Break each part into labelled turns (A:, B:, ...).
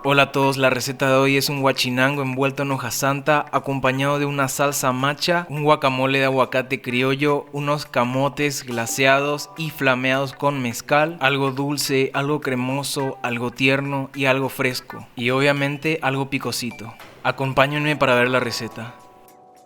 A: Hola a todos, la receta de hoy es un huachinango envuelto en hoja santa, acompañado de una salsa macha, un guacamole de aguacate criollo, unos camotes glaseados y flameados con mezcal, algo dulce, algo cremoso, algo tierno y algo fresco, y obviamente algo picosito. Acompáñenme para ver la receta.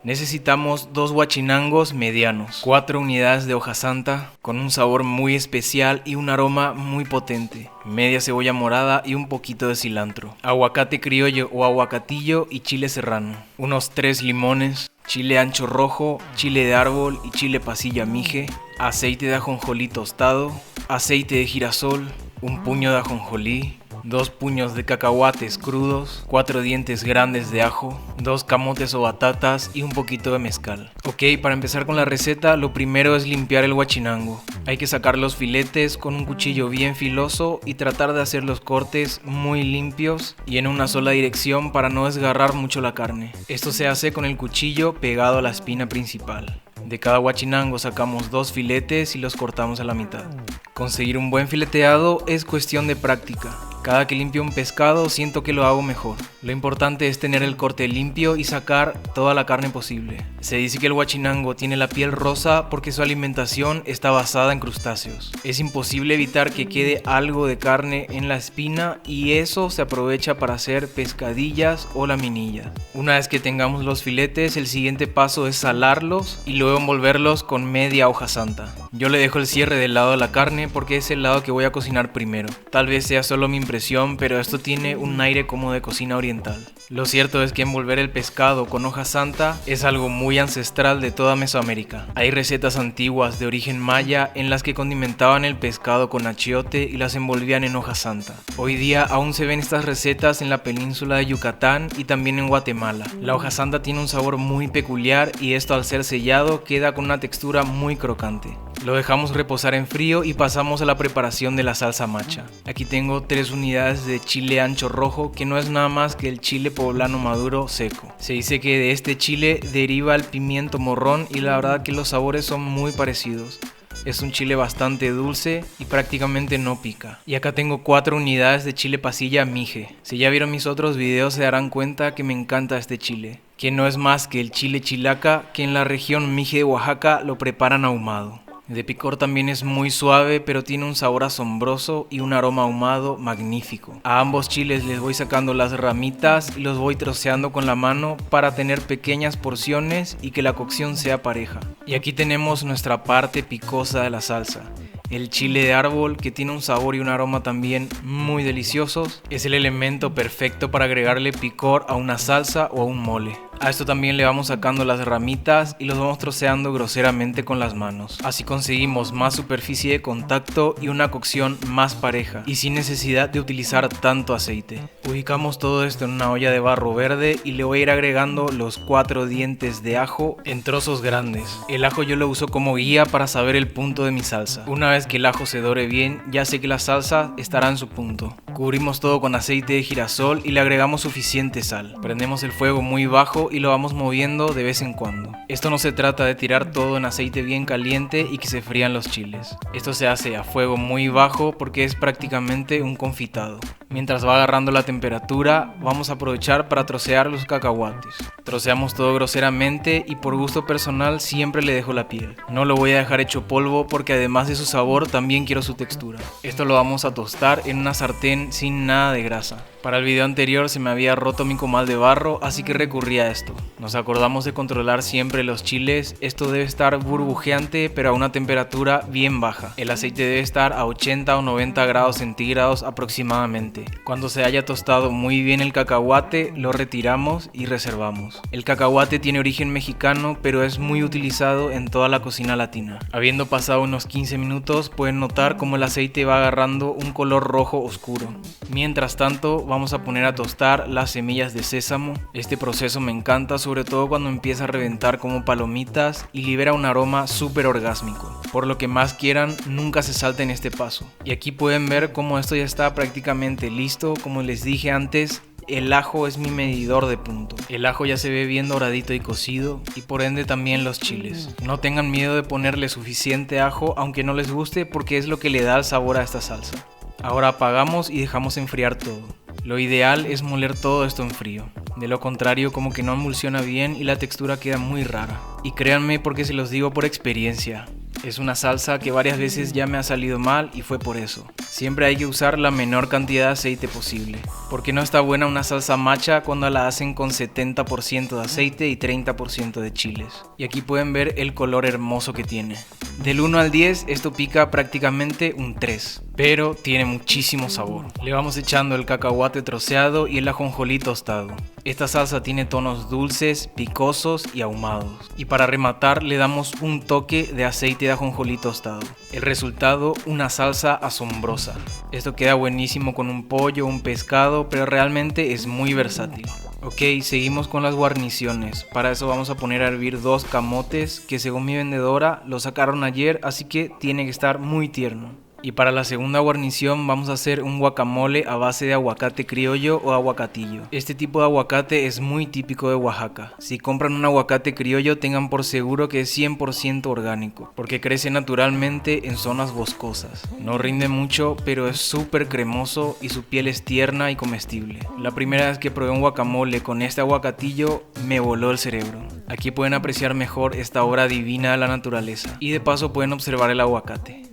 A: Necesitamos 2 huachinangos medianos, 4 unidades de hoja santa con un sabor muy especial y un aroma muy potente, media cebolla morada y un poquito de cilantro, aguacate criollo o aguacatillo y chile serrano, unos 3 limones, chile ancho rojo, chile de árbol y chile pasilla mije, aceite de ajonjolí tostado, aceite de girasol, un puño de ajonjolí, 2 puños de cacahuates crudos, 4 dientes grandes de ajo, 2 camotes o batatas y un poquito de mezcal. Ok, para empezar con la receta, lo primero es limpiar el huachinango. Hay que sacar los filetes con un cuchillo bien filoso y tratar de hacer los cortes muy limpios y en una sola dirección para no desgarrar mucho la carne. Esto se hace con el cuchillo pegado a la espina principal. De cada huachinango sacamos 2 filetes y los cortamos a la mitad. Conseguir un buen fileteado es cuestión de práctica. Cada que limpio un pescado siento que lo hago mejor. Lo importante es tener el corte limpio y sacar toda la carne posible. Se dice que el huachinango tiene la piel rosa porque su alimentación está basada en crustáceos. Es imposible evitar que quede algo de carne en la espina y eso se aprovecha para hacer pescadillas o laminillas. Una vez que tengamos los filetes, el siguiente paso es salarlos y luego envolverlos con media hoja santa. Yo le dejo el cierre del lado de la carne porque es el lado que voy a cocinar primero. Tal vez sea solo mi impresión, pero esto tiene un aire como de cocina oriental. Lo cierto es que envolver el pescado con hoja santa es algo muy ancestral de toda Mesoamérica. Hay recetas antiguas de origen maya en las que condimentaban el pescado con achiote y las envolvían en hoja santa. Hoy día aún se ven estas recetas en la península de Yucatán y también en Guatemala. La hoja santa tiene un sabor muy peculiar y esto al ser sellado queda con una textura muy crocante. Lo dejamos reposar en frío y pasamos a la preparación de la salsa macha. Aquí tengo 3 unidades de chile ancho rojo, que no es nada más que el chile poblano maduro seco. Se dice que de este chile deriva el pimiento morrón y la verdad que los sabores son muy parecidos. Es un chile bastante dulce y prácticamente no pica. Y acá tengo 4 unidades de chile pasilla mije. Si ya vieron mis otros videos se darán cuenta que me encanta este chile, que no es más que el chile chilaca, que en la región mije de Oaxaca lo preparan ahumado. De picor también es muy suave, pero tiene un sabor asombroso y un aroma ahumado magnífico. A ambos chiles les voy sacando las ramitas y los voy troceando con la mano para tener pequeñas porciones y que la cocción sea pareja. Y aquí tenemos nuestra parte picosa de la salsa. El chile de árbol, que tiene un sabor y un aroma también muy deliciosos, es el elemento perfecto para agregarle picor a una salsa o a un mole. A esto también le vamos sacando las ramitas y los vamos troceando groseramente con las manos. Así conseguimos más superficie de contacto y una cocción más pareja y sin necesidad de utilizar tanto aceite. Ubicamos todo esto en una olla de barro verde y le voy a ir agregando los 4 dientes de ajo en trozos grandes. El ajo yo lo uso como guía para saber el punto de mi salsa. Una vez que el ajo se dore bien, ya sé que la salsa estará en su punto. Cubrimos todo con aceite de girasol y le agregamos suficiente sal. Prendemos el fuego muy bajo y lo vamos moviendo de vez en cuando. Esto no se trata de tirar todo en aceite bien caliente y que se frían los chiles. Esto se hace a fuego muy bajo porque es prácticamente un confitado. Mientras va agarrando la temperatura, vamos a aprovechar para trocear los cacahuates. Troceamos todo groseramente y por gusto personal siempre le dejo la piel. No lo voy a dejar hecho polvo porque además de su sabor también quiero su textura. Esto lo vamos a tostar en una sartén sin nada de grasa. Para el video anterior se me había roto mi comal de barro, así que recurrí a esto. Nos acordamos de controlar siempre los chiles. Esto debe estar burbujeante pero a una temperatura bien baja. El aceite debe estar a 80 o 90 grados centígrados aproximadamente. Cuando se haya tostado muy bien el cacahuate, lo retiramos y reservamos. El cacahuate tiene origen mexicano pero es muy utilizado en toda la cocina latina. Habiendo pasado unos 15 minutos pueden notar cómo el aceite va agarrando un color rojo oscuro. Mientras tanto vamos a poner a tostar las semillas de sésamo. Este proceso me encanta, sobre todo cuando empieza a reventar como palomitas y libera un aroma súper orgásmico. Por lo que más quieran, nunca se salten este paso. Y aquí pueden ver cómo esto ya está prácticamente listo. Como les dije antes, el ajo es mi medidor de punto. El ajo ya se ve bien doradito y cocido y por ende también los chiles. No tengan miedo de ponerle suficiente ajo aunque no les guste porque es lo que le da el sabor a esta salsa. Ahora apagamos y dejamos enfriar todo. Lo ideal es moler todo esto en frío. De lo contrario, como que no emulsiona bien y la textura queda muy rara. Y créanme porque se los digo por experiencia. Es una salsa que varias veces ya me ha salido mal y fue por eso. Siempre hay que usar la menor cantidad de aceite posible, porque no está buena una salsa macha cuando la hacen con 70% de aceite y 30% de chiles. Y aquí pueden ver el color hermoso que tiene. Del 1 al 10 esto pica prácticamente un 3, pero tiene muchísimo sabor. Le vamos echando el cacahuate troceado y el ajonjolí tostado. Esta salsa tiene tonos dulces, picosos y ahumados. Y para rematar le damos un toque de aceite de ajonjolí tostado. El resultado, una salsa asombrosa. Esto queda buenísimo con un pollo o un pescado, pero realmente es muy versátil. Ok, seguimos con las guarniciones. Para eso vamos a poner a hervir 2 camotes que según mi vendedora lo sacaron ayer, así que tiene que estar muy tierno. Y para la segunda guarnición vamos a hacer un guacamole a base de aguacate criollo o aguacatillo. Este tipo de aguacate es muy típico de Oaxaca. Si compran un aguacate criollo tengan por seguro que es 100% orgánico, porque crece naturalmente en zonas boscosas. No rinde mucho, pero es súper cremoso y su piel es tierna y comestible. La primera vez que probé un guacamole con este aguacatillo me voló el cerebro. Aquí pueden apreciar mejor esta obra divina de la naturaleza y de paso pueden observar el aguacate.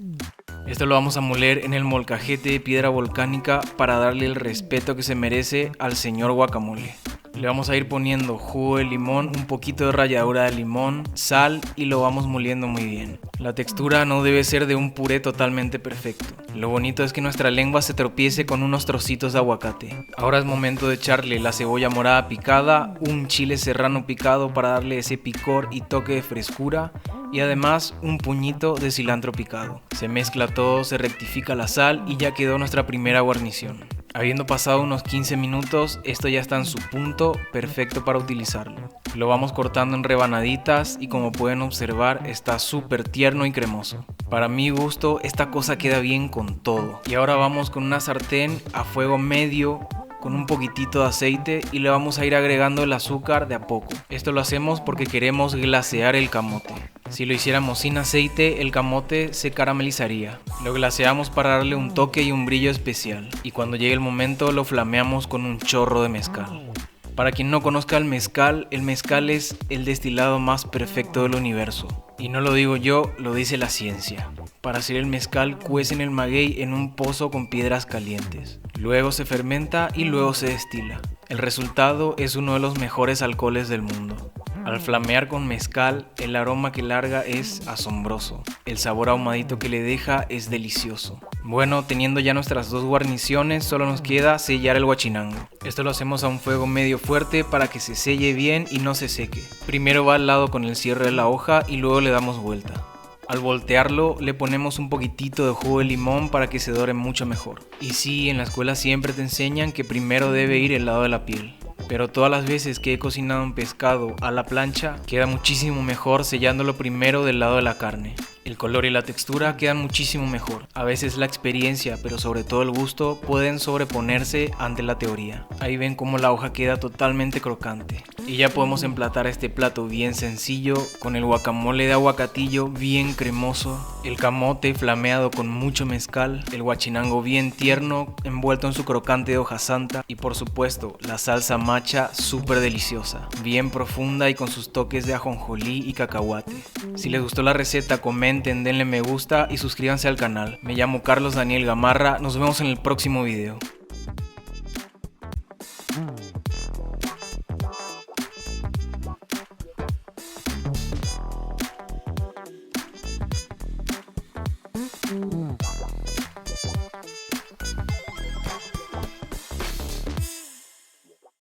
A: Esto lo vamos a moler en el molcajete de piedra volcánica para darle el respeto que se merece al señor guacamole. Le vamos a ir poniendo jugo de limón, un poquito de ralladura de limón, sal y lo vamos moliendo muy bien. La textura no debe ser de un puré totalmente perfecto. Lo bonito es que nuestra lengua se tropiece con unos trocitos de aguacate. Ahora es momento de echarle la cebolla morada picada, un chile serrano picado para darle ese picor y toque de frescura y además un puñito de cilantro picado. Se mezcla todo, se rectifica la sal y ya quedó nuestra primera guarnición. Habiendo pasado unos 15 minutos, esto ya está en su punto perfecto para utilizarlo. Lo vamos cortando en rebanaditas y como pueden observar está súper tierno y cremoso. Para mi gusto esta cosa queda bien con todo. Y ahora vamos con una sartén a fuego medio con un poquitito de aceite y le vamos a ir agregando el azúcar de a poco. Esto lo hacemos porque queremos glasear el camote. Si lo hiciéramos sin aceite, el camote se caramelizaría. Lo glaseamos para darle un toque y un brillo especial. Y cuando llegue el momento lo flameamos con un chorro de mezcal. Para quien no conozca el mezcal es el destilado más perfecto del universo. Y no lo digo yo, lo dice la ciencia. Para hacer el mezcal cuecen el maguey en un pozo con piedras calientes. Luego se fermenta y luego se destila. El resultado es uno de los mejores alcoholes del mundo. Al flamear con mezcal, el aroma que larga es asombroso. El sabor ahumadito que le deja es delicioso. Bueno, teniendo ya nuestras 2 guarniciones, solo nos queda sellar el huachinango. Esto lo hacemos a un fuego medio fuerte para que se selle bien y no se seque. Primero va al lado con el cierre de la hoja y luego le damos vuelta. Al voltearlo le ponemos un poquitito de jugo de limón para que se dore mucho mejor. Y sí, en la escuela siempre te enseñan que primero debe ir el lado de la piel. Pero todas las veces que he cocinado un pescado a la plancha, queda muchísimo mejor sellándolo primero del lado de la carne. El color y la textura quedan muchísimo mejor. A veces la experiencia, pero sobre todo el gusto, pueden sobreponerse ante la teoría. Ahí ven cómo la hoja queda totalmente crocante. Y ya podemos emplatar este plato bien sencillo, con el guacamole de aguacatillo bien cremoso, el camote flameado con mucho mezcal, el huachinango bien tierno, envuelto en su crocante de hoja santa, y por supuesto la salsa macha súper deliciosa, bien profunda y con sus toques de ajonjolí y cacahuate. Si les gustó la receta, comenten, denle me gusta y suscríbanse al canal. Me llamo Carlos Daniel Gamarra, nos vemos en el próximo video.